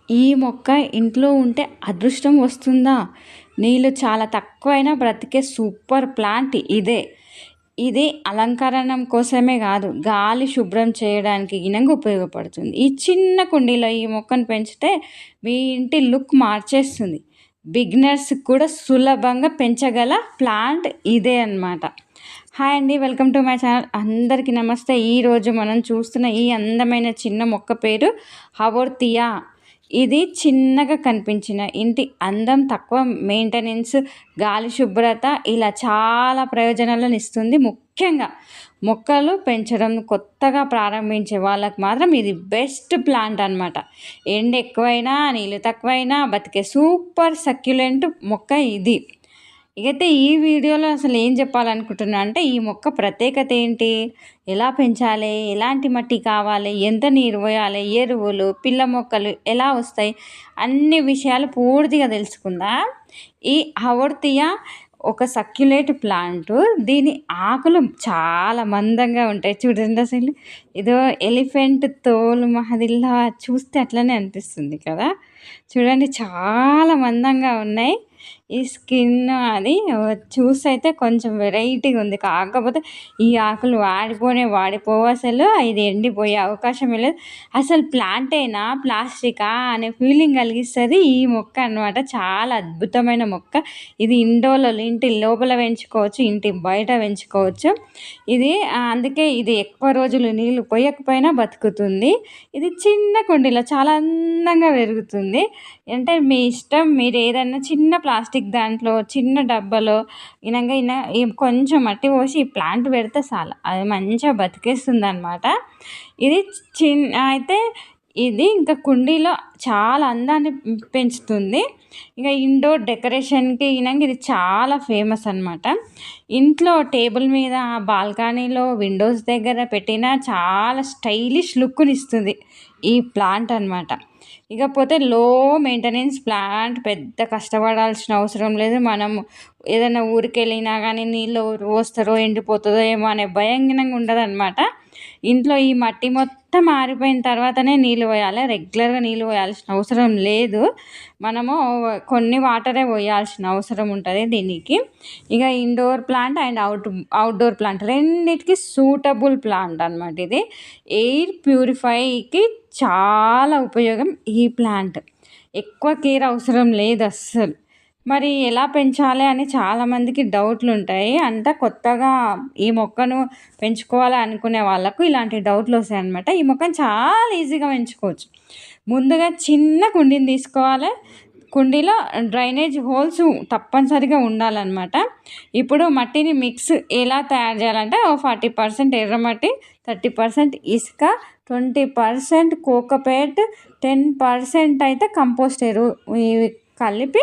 ఈ మొక్క ఇంట్లో ఉంటే అదృష్టం వస్తుందా? నీళ్ళు చాలా తక్కువైనా బ్రతికే సూపర్ ప్లాంట్ ఇదే. ఇది అలంకరణం కోసమే కాదు, గాలి శుభ్రం చేయడానికి గినంగా ఉపయోగపడుతుంది. ఈ చిన్న కుండీలో ఈ మొక్కను పెంచితే మీ ఇంటి లుక్ మార్చేస్తుంది. బిగినర్స్‌కి కూడా సులభంగా పెంచగల ప్లాంట్ ఇదే అన్నమాట. హాయ్ అండి. Welcome to my channel. అందరికీ నమస్తే. ఈరోజు మనం చూస్తున్న ఈ అందమైన చిన్న మొక్క పేరు హవోర్తియా. ఇది చిన్నగా కనిపించిన ఇంటి అందం, తక్కువ మెయింటెనెన్స్, గాలి శుభ్రత ఇలా చాలా ప్రయోజనాలను ఇస్తుంది. ముఖ్యంగా మొక్కలు పెంచడం కొత్తగా ప్రారంభించే వాళ్ళకి మాత్రం ఇది బెస్ట్ ప్లాంట్ అనమాట. ఎండ ఎక్కువైనా నీళ్ళు తక్కువైనా బతికే సూపర్ సక్యులెంట్ మొక్క ఇది. ఇకైతే ఈ వీడియోలో అసలు ఏం చెప్పాలనుకుంటున్నా అంటే, ఈ మొక్క ప్రత్యేకత ఏంటి, ఎలా పెంచాలి, ఎలాంటి మట్టి కావాలి, ఎంత నీరు పోయాలి, ఎరువులు, పిల్ల మొక్కలు ఎలా వస్తాయి, అన్ని విషయాలు పూర్తిగా తెలుసుకుందాం. ఈ హవోర్తియా ఒక సక్యులేట్ ప్లాంట్. దీని ఆకులు చాలా మందంగా ఉంటాయి. చూడండి అసలు ఏదో ఎలిఫెంట్ తోలు మహదిల్లా చూస్తే అట్లనే అనిపిస్తుంది కదా. చూడండి చాలా మందంగా ఉన్నాయి. ఈ స్కిన్ అది చూసైతే కొంచెం వెరైటీగా ఉంది. కాకపోతే ఈ ఆకులు వాడిపోవు, అసలు ఇది ఎండిపోయే అవకాశమే లేదు. అసలు ప్లాంటేనా ప్లాస్టికా అనే ఫీలింగ్ కలిగిస్తుంది ఈ మొక్క అన్నమాట. చాలా అద్భుతమైన మొక్క. ఇది ఇంటి లోపల పెంచుకోవచ్చు, ఇంటి బయట పెంచుకోవచ్చు. ఇది అందుకే ఇది ఎక్కువ రోజులు నీళ్ళు పోయకపోయినా బతుకుతుంది. ఇది చిన్న కుండీలో చాలా అందంగా పెరుగుతుంది. అంటే మీ ఇష్టం, మీరు ఏదైనా చిన్న ప్లాస్టిక్ దాంట్లో, చిన్న డబ్బాలో కొంచెం మట్టి పోసి ఈ ప్లాంట్ పెడితే చాలు, అది మంచిగా బతికేస్తుంది అనమాట. ఇది అయితే ఇది ఇంకా కుండీలో చాలా అందాన్ని పెంచుతుంది. ఇంకా ఇండోర్ డెకరేషన్కి ఇది చాలా ఫేమస్ అనమాట. ఇంట్లో టేబుల్ మీద, బాల్కనీలో, విండోస్ దగ్గర పెట్టినా చాలా స్టైలిష్ లుక్ని ఇస్తుంది ఈ ప్లాంట్ అనమాట. ఇకపోతే లో మెయింటెనెన్స్ ప్లాంట్, పెద్ద కష్టపడాల్సిన అవసరం లేదు. మనం ఏదైనా ఊరికి వెళ్ళినా కానీ నీళ్ళు పోస్తారో ఎండిపోతుందో ఏమో అనే భయంకరంగా ఉండదు అనమాట. ఇంట్లో ఈ మట్టి మొత్తం ఆరిపోయిన తర్వాతనే నీళ్ళు పోయాలి. రెగ్యులర్గా నీళ్ళు పోయాల్సిన అవసరం లేదు. మనము కొన్ని వాటరే పోయాల్సిన అవసరం ఉంటుంది దీనికి. ఇక indoor plant and outdoor plant రెండింటికి సూటబుల్ ప్లాంట్ అనమాట. ఇది ఎయిర్ ప్యూరిఫైకి చాలా ఉపయోగం ఈ ప్లాంట్. ఎక్కువ కేర్ అవసరం లేదు అస్సలు. మరి ఎలా పెంచాలి అని చాలామందికి డౌట్లు ఉంటాయి. కొత్తగా ఈ మొక్కను పెంచుకోవాలి అనుకునే వాళ్ళకు ఇలాంటి డౌట్లు వస్తాయి అన్నమాట. ఈ మొక్కను చాలా ఈజీగా పెంచుకోవచ్చు. ముందుగా చిన్న కుండీని తీసుకోవాలి. కుండీలో డ్రైనేజ్ హోల్స్ తప్పనిసరిగా ఉండాలన్నమాట. ఇప్పుడు మట్టిని మిక్స్ ఎలా తయారు చేయాలంటే 40% ఎర్రమట్టి, 30% ఇసుక, 20% కోకోపేట్, 10% అయితే కంపోస్ట్ ఎరువు ఇవి కలిపి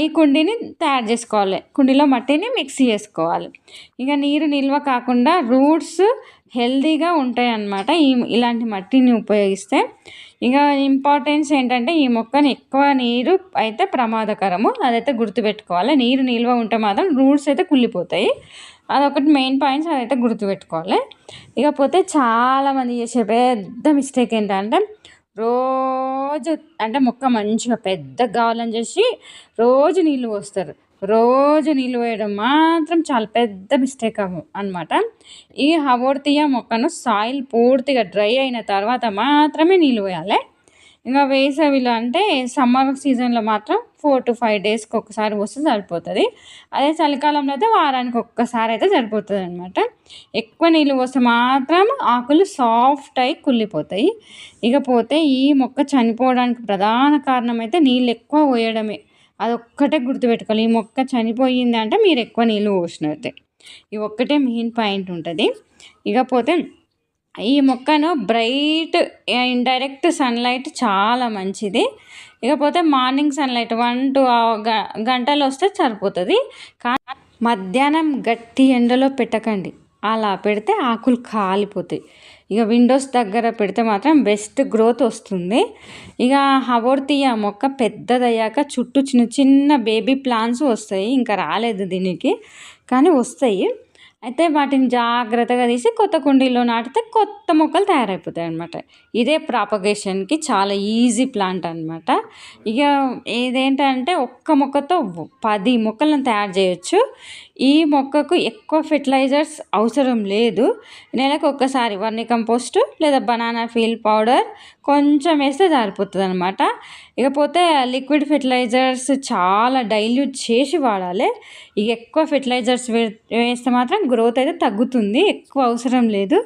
ఈ కుండీని తయారు చేసుకోవాలి. కుండీలో మట్టిని మిక్స్ చేసుకోవాలి. ఇక నీరు నిల్వ కాకుండా రూట్స్ హెల్తీగా ఉంటాయి అన్నమాట ఇలాంటి మట్టిని ఉపయోగిస్తే. ఇక ఇంపార్టెన్స్ ఏంటంటే, ఈ మొక్కని ఎక్కువ నీరు అయితే ప్రమాదకరము, అదైతే గుర్తుపెట్టుకోవాలి. నీరు నిల్వ ఉంటే మాత్రం రూట్స్ అయితే కుళ్ళిపోతాయి. అదొకటి మెయిన్ పాయింట్స్, అదైతే గుర్తుపెట్టుకోవాలి. ఇకపోతే చాలామంది చేసే పెద్ద మిస్టేక్ ఏంటంటే, రోజు మొక్క మంచిగా పెద్దగా కావాలని చేసి రోజు నీళ్ళు పోస్తారు. రోజు నీళ్ళు పోయడం మాత్రం చాలా పెద్ద మిస్టేక్ అన్నమాట. ఈ హవోర్తియా మొక్కను సాయిల్ పూర్తిగా డ్రై అయిన తర్వాత మాత్రమే నీళ్ళు పోయాలి. ఇంకా వేసవిలో సమ్మర్ సీజన్లో మాత్రం 4 to 5 డేస్కి ఒకసారి పోస్తే సరిపోతుంది. అదే చలికాలంలో అయితే వారానికి ఒక్కసారి అయితే సరిపోతుంది అనమాట. ఎక్కువ నీళ్ళు పోస్తే మాత్రం ఆకులు సాఫ్ట్ అయి కుళ్ళిపోతాయి. ఇకపోతే ఈ మొక్క చనిపోవడానికి ప్రధాన కారణం అయితే నీళ్ళు ఎక్కువ పోయడమే. అదొక్కటే గుర్తుపెట్టుకోవాలి. ఈ మొక్క చనిపోయింది అంటే మీరు ఎక్కువ నీళ్ళు పోసినట్టే. ఇది ఒక్కటే మెయిన్ పాయింట్ ఉంటుంది. ఇకపోతే ఈ మొక్కను బ్రైట్ ఇండైరెక్ట్ సన్లైట్ చాలా మంచిది. ఇకపోతే మార్నింగ్ సన్లైట్ 1-2 గంటలు వస్తే సరిపోతుంది. కానీ మధ్యాహ్నం గట్టి ఎండలో పెట్టకండి. అలా పెడితే ఆకులు కాలిపోతాయి. ఇక విండోస్ దగ్గర పెడితే మాత్రం బెస్ట్ గ్రోత్ వస్తుంది. ఇక హవోర్తియా మొక్క పెద్దదయ్యాక చుట్టూ చిన్న చిన్న బేబీ ప్లాంట్స్ వస్తాయి. ఇంకా రాలేదు దీనికి, కానీ వస్తాయి. అయితే వాటిని జాగ్రత్తగా తీసి కొత్త కుండీలో నాటితే కొత్త మొక్కలు తయారైపోతాయన్నమాట. ఇదే ప్రాపగేషన్‌కి చాలా ఈజీ ప్లాంట్ అనమాట. ఇక ఇదేంటంటే ఒక్క మొక్కతో 10 మొక్కలను తయారు చేయొచ్చు. ఈ మొక్కకు ఎక్కువ ఫెర్టిలైజర్స్ అవసరం లేదు. నెలకు ఒక్కసారి వర్మి కంపోస్టు లేదా బనానా పీల్ పౌడర్ కొంచెం వేస్తే సరిపోతుందనమాట. ఇకపోతే లిక్విడ్ ఫెర్టిలైజర్స్ చాలా డైల్యూట్ చేసి వాడాలి. ఇక ఎక్కువ ఫెర్టిలైజర్స్ వేస్తే మాత్రం గ్రోత్ అయితే తగ్గుతుంది, ఎక్కువ అవసరం లేదు.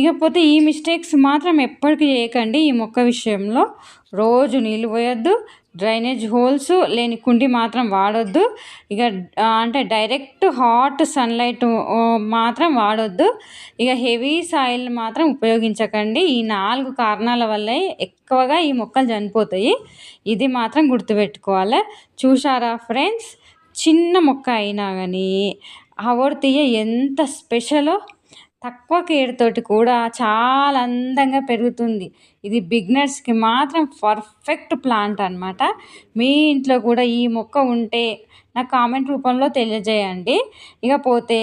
ఇకపోతే ఈ మిస్టేక్స్ మాత్రం ఎప్పటికీ చేయకండి. ఈ మొక్క విషయంలో రోజు నీళ్ళు పోయొద్దు, డ్రైనేజ్ హోల్స్ లేని కుండి మాత్రం వాడొద్దు. ఇక అంటే డైరెక్ట్ హాట్ సన్లైట్ మాత్రం వాడొద్దు. ఇక హెవీ సాయిల్ మాత్రం ఉపయోగించకండి. ఈ 4 కారణాల వల్లే ఎక్కువగా ఈ మొక్కలు చనిపోతాయి. ఇది మాత్రం గుర్తుపెట్టుకోవాలి. చూసారా ఫ్రెండ్స్, చిన్న మొక్క అయినా కానీ అగరొత్తియ ఎంత స్పెషలో, తక్కువ కేర్ తోటి కూడా చాలా అందంగా పెరుగుతుంది. ఇది బిగినర్స్కి మాత్రం పర్ఫెక్ట్ ప్లాంట్ అనమాట. మీ ఇంట్లో కూడా ఈ మొక్క ఉంటే నాకు కామెంట్ రూపంలో తెలియజేయండి. ఇకపోతే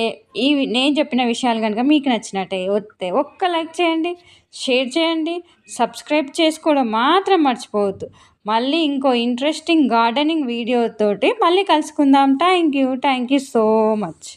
నేను చెప్పిన విషయాలు కనుక మీకు నచ్చినట్టే వస్తే ఒక్క లైక్ చేయండి, షేర్ చేయండి, సబ్స్క్రైబ్ చేసుకోవడం మాత్రం మర్చిపోవద్దు. మళ్ళీ ఇంకో ఇంట్రెస్టింగ్ గార్డెనింగ్ వీడియోతోటి మళ్ళీ కలుసుకుందాం. Thank you so much.